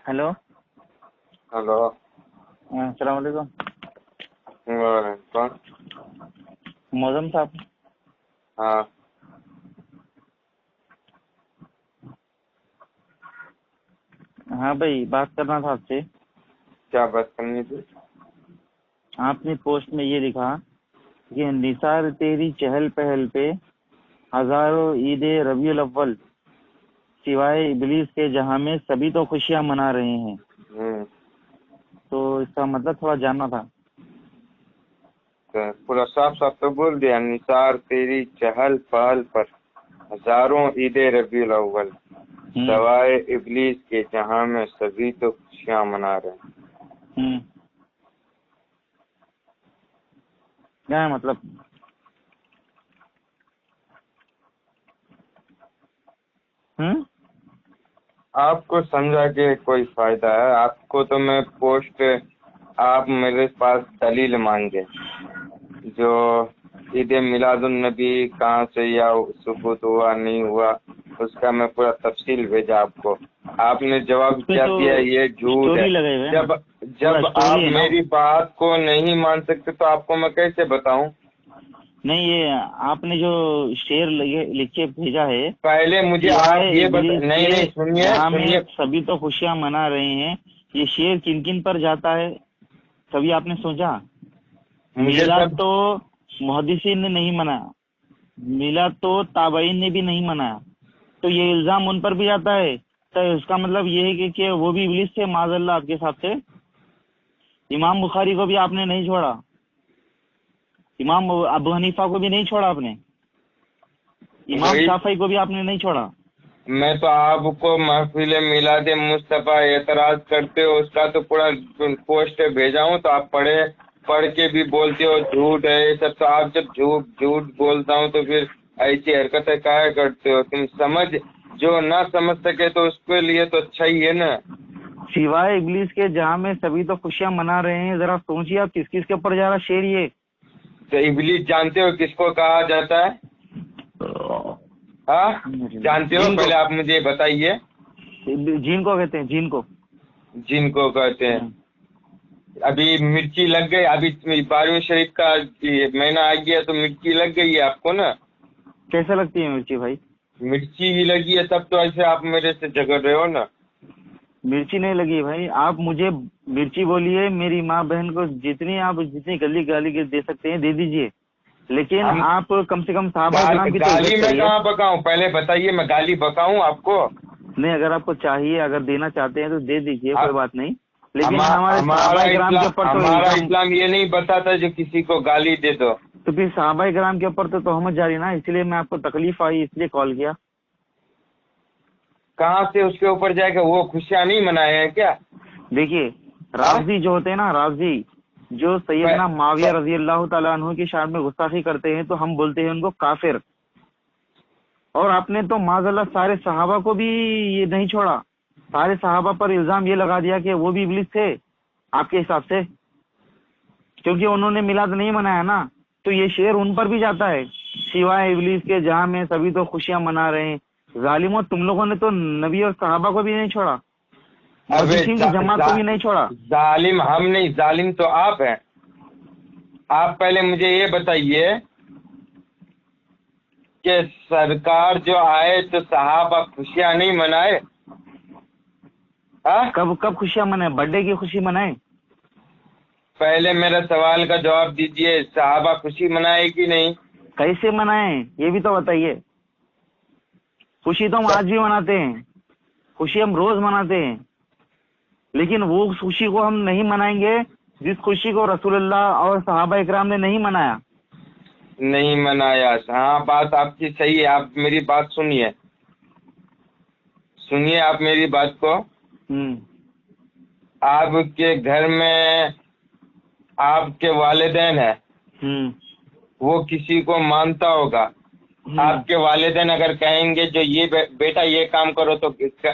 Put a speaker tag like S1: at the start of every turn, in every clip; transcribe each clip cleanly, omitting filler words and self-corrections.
S1: Hello.
S2: Hello.
S1: अस्सलाम वालेकुम।
S2: कौन?
S1: मौजम साहब।
S2: हाँ।
S1: हाँ भाई, बात करना था आपसे।
S2: क्या बात करनी थी?
S1: आपने पोस्ट में ये लिखा कि निसार तेरी चहल पहल पे हजारों ईद रबीउल अव्वल सिवाय इबलीस के जहां में सभी तो खुशियां मना रहे हैं। तो इसका मतलब थोड़ा जानना था।
S2: तो पूरा साफ साफ तो बोल दिया, निसार तेरी चहल पहल पर हजारों ईद रबीउल अव्वल सवाए इबलीस के जहां में सभी तो खुशियां मना रहे हैं।
S1: क्या है मतलब?
S2: आपको समझा के कोई फायदा है? आपको तो मैं पोस्ट, आप मेरे पास दलील मांगे जो ईद मिलादुन नबी कहाँ से या सुबूत हुआ नहीं हुआ, उसका मैं पूरा तफसील भेजा आपको। आपने जवाब क्या दिया? ये झूठ है। जब आप मेरी बात को नहीं मान सकते तो आपको मैं कैसे बताऊं?
S1: नहीं, ये आपने जो शेर लिख के भेजा है,
S2: पहले मुझे आप ये नहीं सुनिए,
S1: सभी तो खुशियां मना रहे हैं, ये शेर किन किन पर जाता है कभी आपने सोचा? मिलाद तो मुहद्दिसीन ने नहीं मनाया, मिलाद तो ताबईन ने भी नहीं मनाया, तो ये इल्जाम उन पर भी जाता है। तो इसका मतलब ये है कि वो भी इब्लिस थे माज़अल्लाह आपके हिसाब से। इमाम बुखारी को भी आपने नहीं छोड़ा, इमाम अबू हनीफा को भी नहीं छोड़ा आपने, इमाम शाफई को भी आपने नहीं छोड़ा।
S2: मैं तो आपको महफिल मिलाद मुस्तफा एतराज करते हो उसका तो पूरा पोस्ट भेजा हूँ, तो आप पढ़ के भी बोलते हो झूठ है ये सब। तो आप जब झूठ बोलता हूँ तो फिर ऐसी हरकतें काहे करते हो? तुम जो ना समझ सके तो उसके लिए तो अच्छा ही है ना।
S1: सिवाय इब्लिस के जहाँ में सभी तो खुशियां मना रहे हैं, जरा सोचिए आप किस किस के ऊपर जा रहा शेर ये।
S2: तो इब्लिस जानते हो किसको कहा जाता है? हाँ जानते हो? पहले आप मुझे बताइए।
S1: जिन को कहते हैं, जिन को
S2: कहते हैं। अभी मिर्ची लग गई, अभी 12वीं शरीफ का महीना आ गया तो मिर्ची लग गई है आपको ना?
S1: कैसे लगती है मिर्ची भाई?
S2: मिर्ची ही लगी है तब तो ऐसे आप मेरे से झगड़ रहे हो ना।
S1: मिर्ची नहीं लगी भाई, आप मुझे मिर्ची बोलिए, मेरी माँ बहन को जितनी गाली दे सकते हैं दे दीजिए, लेकिन आप कम से कम साहबा किराम की
S2: गाली में कहाँ बकाऊं? पहले बताइए, मैं गाली बकाऊं आपको?
S1: नहीं, अगर आपको चाहिए, अगर देना चाहते हैं तो दे दीजिए, कोई बात नहीं, लेकिन
S2: हमारा इस्लाम ये नहीं बताता जो किसी को गाली दे दो।
S1: तो फिर सहाबा किराम के ऊपर तो तोहमत जारी ना, इसलिए मैं आपको तकलीफ आई इसलिए कॉल किया।
S2: कहाँ से उसके ऊपर जाएगा? वो खुशियाँ नहीं मनाए हैं क्या?
S1: देखिए, राजी जो होते हैं ना, राजी जो सैयदना माविया रजी अल्लाह तआला अन्हु की शान में गुस्ताखी करते हैं तो हम बोलते हैं उनको काफिर। और आपने तो माज़अल्लाह सारे सहाबा को भी ये नहीं छोड़ा, सारे सहाबा पर इल्जाम ये लगा दिया कि वो भी इब्लिस थे आपके हिसाब से, क्योंकि उन्होंने मिलाद नहीं मनाया ना। तो ये शेर उन पर भी जाता है, सिवाय इब्लिस के जहां में सभी तो खुशियां मना रहे हैं। जालिमों, तुम लोगों ने तो नबी और सहाबा को भी नहीं छोड़ा, की जमात को भी नहीं छोड़ा।
S2: जालिम हम नहीं, जालिम तो आप हैं। आप पहले मुझे ये बताइए कि सरकार जो आए तो सहाबा खुशियां नहीं मनाए?
S1: कब खुशियां मनाए? बर्थडे की खुशी मनाए?
S2: पहले मेरा सवाल का जवाब दीजिए, सहाबा खुशी मनाए कि नहीं?
S1: कैसे मनाए ये भी तो बताइए। खुशी तो हम आज भी मनाते हैं, खुशी हम रोज मनाते हैं, लेकिन वो खुशी को हम नहीं मनाएंगे जिस खुशी को रसूलुल्लाह और सहाबा इकराम ने नहीं मनाया।
S2: हाँ, बात आपकी सही है। आप मेरी बात सुनिए आप मेरी बात को। आपके घर में आपके वालिदैन है, वो किसी को मानता होगा। आपके वालिदैन अगर कहेंगे जो ये बेटा ये काम करो तो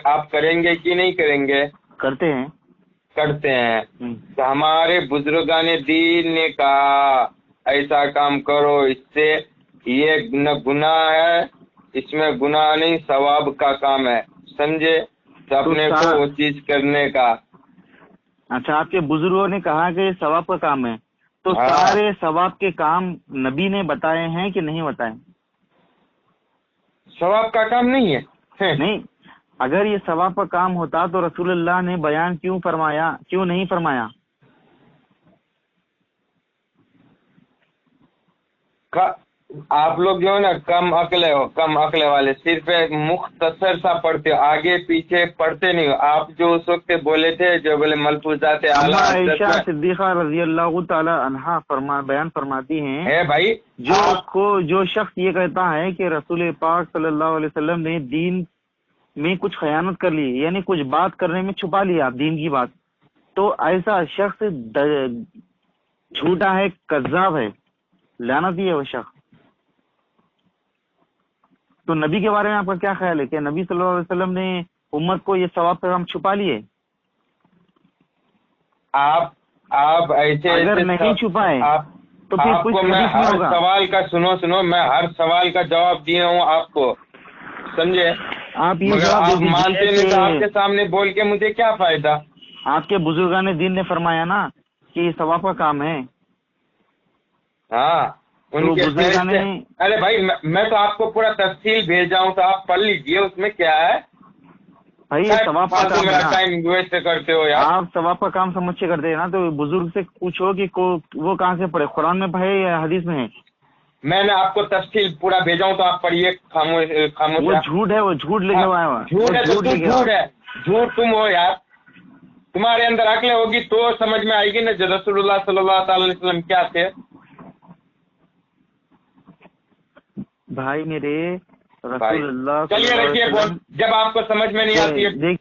S2: आप करेंगे कि नहीं करेंगे?
S1: करते हैं।
S2: तो हमारे बुजुर्गाने दीन ने कहा ऐसा काम करो, इससे ये न गुनाह है, इसमें गुनाह नहीं, सवाब का काम है, समझे? तो अपने को वो चीज करने का।
S1: अच्छा, आपके बुजुर्गों ने कहा कि ये सवाब का काम है, तो
S2: हाँ।
S1: सारे सवाब के काम नबी ने बताए हैं कि नहीं बताए?
S2: सवाब का काम नहीं है।
S1: नहीं, अगर ये सवाब का काम होता तो रसूलुल्लाह ने बयान क्यों फरमाया, क्यों नहीं फरमाया?
S2: आप लोग जो है ना कम अकले हो, कम अकले वाले, सिर्फ एक मुख्तसर सा पढ़ते हो, आगे पीछे पढ़ते नहीं हो। आप जो उस वक्त बोले थे, जो बोले मलफूजात आला हज़रत
S1: आयशा
S2: में
S1: सिद्दीक़ा रज़ी अल्लाह ताला अन्हा बयान फरमाती हैं,
S2: है भाई,
S1: जो शख्स ये कहता है कि रसूल पाक सल्लल्लाहु अलैहि वसल्लम ने दीन में कुछ खयानत कर ली, यानी कुछ बात करने में छुपा लिया दीन की बात, तो ऐसा शख्स झूठा है, कज़्ज़ाब है, लानती है वो शख्स। तो नबी के बारे में आपका क्या ख्याल है? क्या नबी सल्लल्लाहु अलैहि वसल्लम ने उम्मत को ये सवाब पैगाम छुपा लिए?
S2: आप ऐसे
S1: अगर नहीं छुपाए तो फिर कुछ
S2: आपको मैं
S1: हदीस में
S2: हर
S1: होगा।
S2: सवाल का सुनो, मैं हर सवाल का जवाब दिया हूँ आपको, समझे?
S1: आप ये
S2: मगर
S1: जवाब
S2: आप
S1: दे दीजिए
S2: मानते नहीं, तो आपके
S1: कि
S2: सामने बोल के मुझे क्या फायदा?
S1: आपके बुजुर्गान दीन ने फरमाया ना कि ये सवाब का काम है।
S2: हाँ, उनके
S1: बुजुर्गान ने,
S2: अरे भाई मैं तो आपको पूरा तफसील भेजा हूँ, तो आप पढ़ लीजिए, उसमें क्या है।
S1: भाई ये सवाब का काम है
S2: मेरा
S1: ना,
S2: टाइम वेस्ट करते हो यार।
S1: आप सवाब का काम समझ के करते हैं ना, तो बुजुर्ग से पूछो कि वो कहाँ से पढ़े, कुरान में पढ़े या हदीस में है?
S2: मैंने आपको तफसील पूरा भेजा हूँ, तो आप पढ़िए। खामोश।
S1: वो झूठ है, वो झूठ लिखे हुआ है।
S2: झूठ है तो तू झूठ है, झूठ तुम हो यार। तुम्हारे अंदर अक्ल होगी तो समझ में आएगी ना, जो रसूलुल्लाह सल्लल्लाहु अलैहि वसल्लम क्या थे।
S1: भाई मेरे रसूलुल्लाह
S2: चलिए रखिए फोन, जब आपको समझ में नहीं आती है।